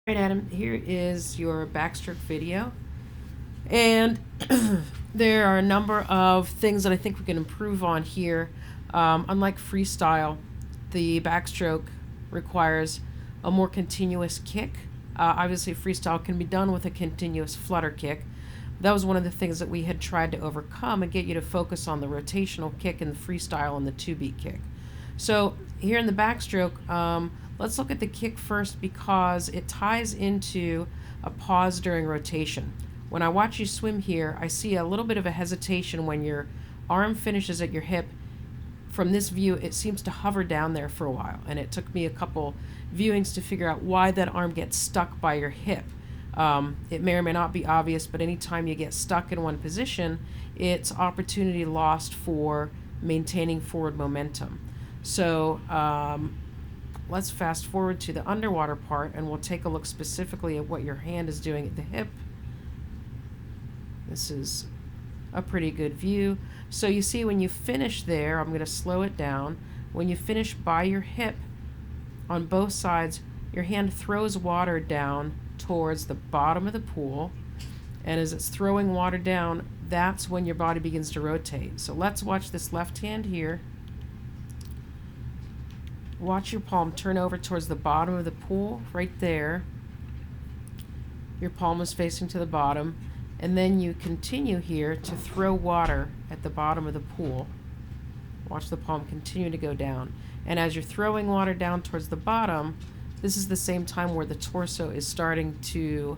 Alright, Adam, here is your backstroke video. And there are a number of things that I think we can improve on here. Unlike freestyle, the backstroke requires a more continuous kick. Obviously, freestyle can be done with a continuous flutter kick. That was one of the things that we had tried to overcome and get you to focus on the rotational kick and the freestyle and the two-beat kick. So here in the backstroke, let's look at the kick first because it ties into a pause during rotation. When I watch you swim here, I see a little bit of a hesitation when your arm finishes at your hip. From this view, it seems to hover down there for a while, and it took me a couple viewings to figure out why that arm gets stuck by your hip. It may or may not be obvious, but anytime you get stuck in one position, it's opportunity lost for maintaining forward momentum. So let's fast forward to the underwater part, and we'll take a look specifically at what your hand is doing at the hip. This is a pretty good view. So you see when you finish there, I'm going to slow it down. When you finish by your hip on both sides, your hand throws water down towards the bottom of the pool. And as it's throwing water down, that's when your body begins to rotate. So let's watch this left hand here. Watch your palm turn over towards the bottom of the pool, right there. Your palm is facing to the bottom. And then you continue here to throw water at the bottom of the pool. Watch the palm continue to go down. And as you're throwing water down towards the bottom, this is the same time where the torso is starting to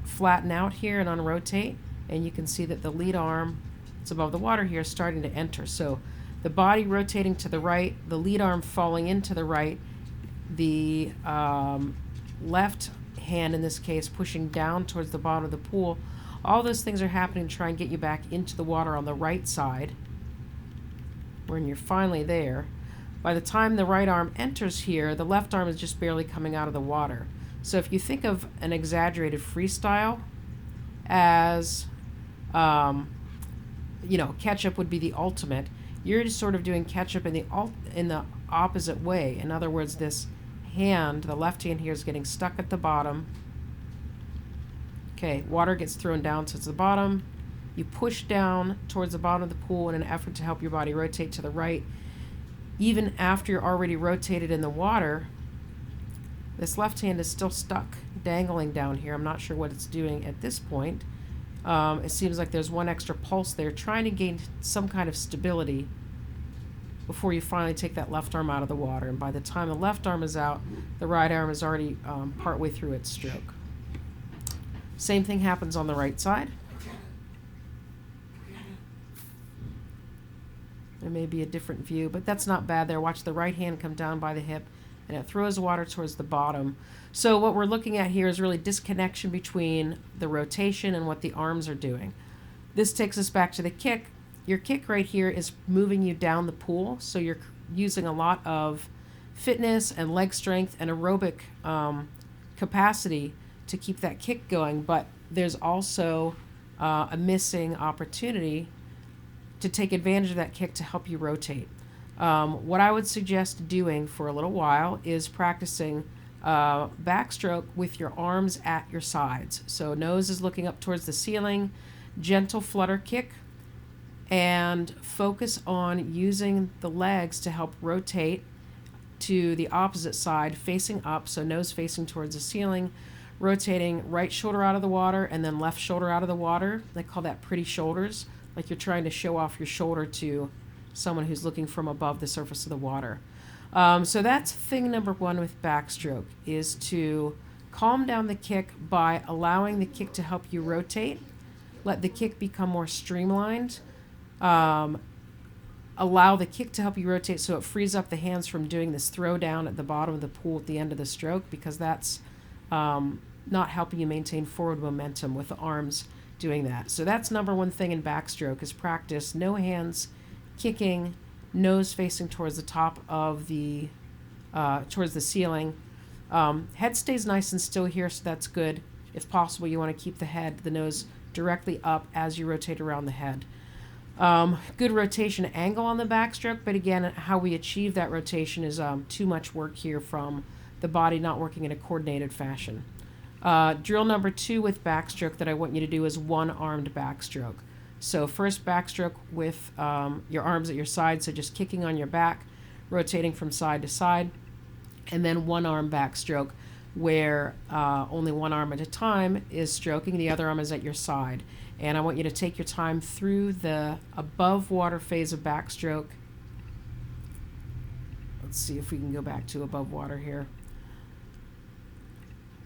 flatten out here and unrotate. And you can see that the lead arm, it's above the water here, is starting to enter. So the body rotating to the right, the lead arm falling into the right, the left hand in this case pushing down towards the bottom of the pool. All those things are happening to try and get you back into the water on the right side. When you're finally there, by the time the right arm enters here, the left arm is just barely coming out of the water. So if you think of an exaggerated freestyle as, catch-up would be the ultimate, you're just sort of doing catch-up in the opposite way. In other words, this hand, the left hand here, is getting stuck at the bottom. Okay, water gets thrown down towards the bottom. You push down towards the bottom of the pool in an effort to help your body rotate to the right. Even after you're already rotated in the water, this left hand is still stuck, dangling down here. I'm not sure what it's doing at this point. It seems like there's one extra pulse there, trying to gain some kind of stability before you finally take that left arm out of the water. And by the time the left arm is out, the right arm is already partway through its stroke. Same thing happens on the right side. There may be a different view, but that's not bad there. Watch the right hand come down by the hip, and it throws water towards the bottom. So what we're looking at here is really disconnection between the rotation and what the arms are doing. This takes us back to the kick. Your kick right here is moving you down the pool, so you're using a lot of fitness and leg strength and aerobic capacity to keep that kick going, but there's also a missing opportunity to take advantage of that kick to help you rotate. What I would suggest doing for a little while is practicing backstroke with your arms at your sides. So nose is looking up towards the ceiling, gentle flutter kick, and focus on using the legs to help rotate to the opposite side, facing up, so nose facing towards the ceiling, rotating right shoulder out of the water and then left shoulder out of the water. They call that pretty shoulders, like you're trying to show off your shoulder to someone who's looking from above the surface of the water. So that's thing number one with backstroke, is to calm down the kick by allowing the kick to help you rotate. Let the kick become more streamlined. Allow the kick to help you rotate so it frees up the hands from doing this throw down at the bottom of the pool at the end of the stroke, because that's not helping you maintain forward momentum with the arms doing that. So that's number one thing in backstroke, is practice no hands kicking, nose facing towards the top of the towards the ceiling. Head stays nice and still here, so that's good. If possible, you want to keep the nose directly up as you rotate around the head. Good rotation angle on the backstroke, but again, how we achieve that rotation is too much work here from the body not working in a coordinated fashion. Drill number 2 with backstroke that I want you to do is one-armed backstroke. So first backstroke with your arms at your side, so just kicking on your back, rotating from side to side, and then one-arm backstroke where only one arm at a time is stroking, the other arm is at your side. And I want you to take your time through the above water phase of backstroke. Let's see if we can go back to above water here.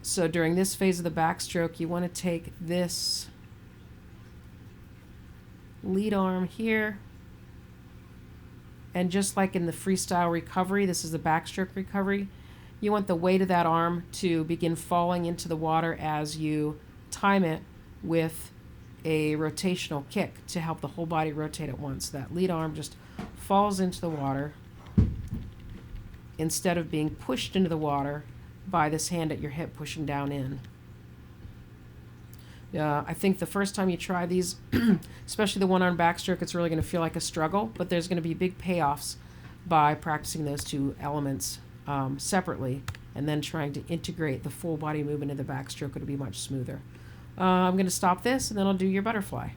So during this phase of the backstroke, you want to take this lead arm here, and just like in the freestyle recovery, this is the backstroke recovery, you want the weight of that arm to begin falling into the water as you time it with a rotational kick to help the whole body rotate at once. That lead arm just falls into the water instead of being pushed into the water by this hand at your hip pushing down in. I think the first time you try these, especially the one-arm backstroke, it's really going to feel like a struggle, but there's going to be big payoffs by practicing those two elements separately and then trying to integrate the full body movement in the backstroke. It'll be much smoother. I'm going to stop this and then I'll do your butterfly.